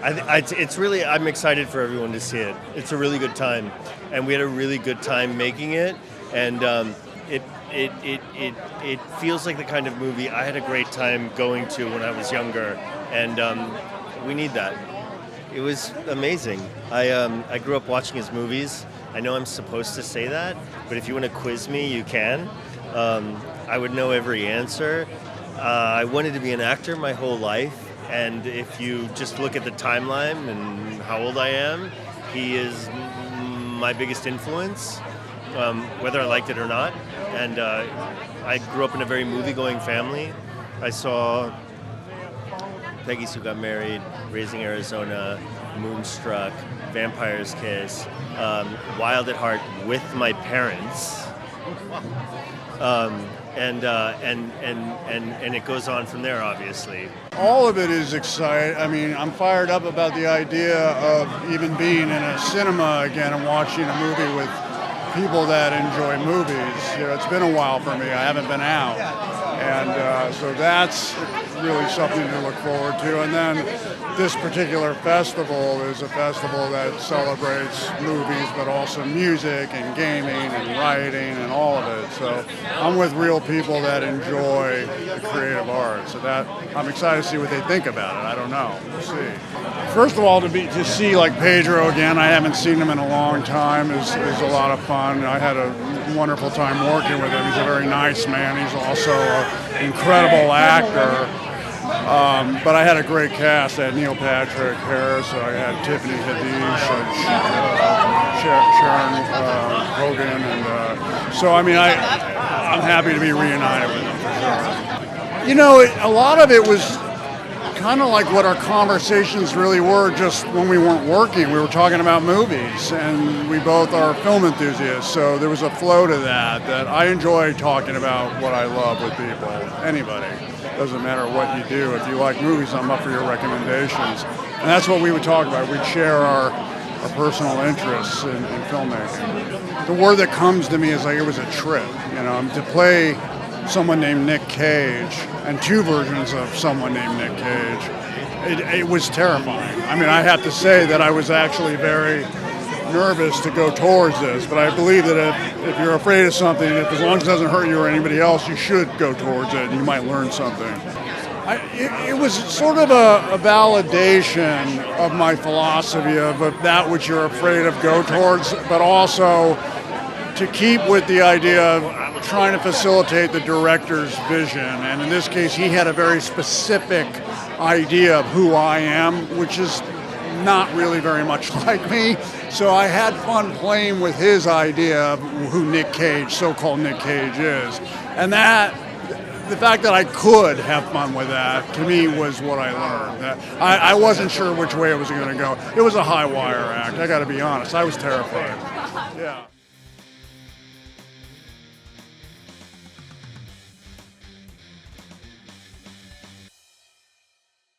It's really, I'm excited for everyone to see it. It's a really good time, and we had a really good time making it, and it feels like the kind of movie I had a great time going to when I was younger, and we need that. It was amazing. I grew up watching his movies. I know I'm supposed to say that, but if you want to quiz me, you can. I would know every answer. I wanted to be an actor my whole life. And if you just look at the timeline and how old I am, he is my biggest influence, whether I liked it or not. And I grew up in a very movie-going family. I saw Peggy Sue Got Married, Raising Arizona, Moonstruck, Vampire's Kiss, Wild at Heart with my parents. And it goes on from there, obviously. All of it is exciting. I mean, I'm fired up about the idea of even being in a cinema again and watching a movie with people that enjoy movies. You know, it's been a while for me. I haven't been out. And so that's really something to look forward to. And then this particular festival is a festival that celebrates movies, but also music and gaming and writing and all of it. So I'm with real people that enjoy the creative arts. So that I'm excited to see what they think about it. I don't know. We'll see. First of all, to see like Pedro again, I haven't seen him in a long time, is a lot of fun. I had a wonderful time working with him. He's a very nice man. He's also an incredible actor. But I had a great cast. I had Neil Patrick Harris, I had Tiffany Haddish, Sharon Hogan, and so I mean, I'm happy to be reunited with them for sure. You know, a lot of it was kind of like what our conversations really were just when we weren't working. We were talking about movies, and we both are film enthusiasts, so there was a flow to that I enjoy talking about what I love with people, anybody. Doesn't matter what you do. If you like movies, I'm up for your recommendations. And that's what we would talk about. We'd share our personal interests in filmmaking. The word that comes to me is like it was a trip. You know, to play someone named Nick Cage and two versions of someone named Nick Cage, it was terrifying. I mean, I have to say that I was actually very nervous to go towards this, but I believe that if you're afraid of something, as long as it doesn't hurt you or anybody else, you should go towards it and you might learn something. It was sort of a validation of my philosophy of that which you're afraid of, go towards, but also to keep with the idea of trying to facilitate the director's vision. And in this case, he had a very specific idea of who I am, which is not really very much like me. So I had fun playing with his idea of who Nick Cage, so-called Nick Cage, is. And the fact that I could have fun with that, to me, was what I learned. I wasn't sure which way it was going to go. It was a high wire act, I got to be honest. I was terrified. Yeah.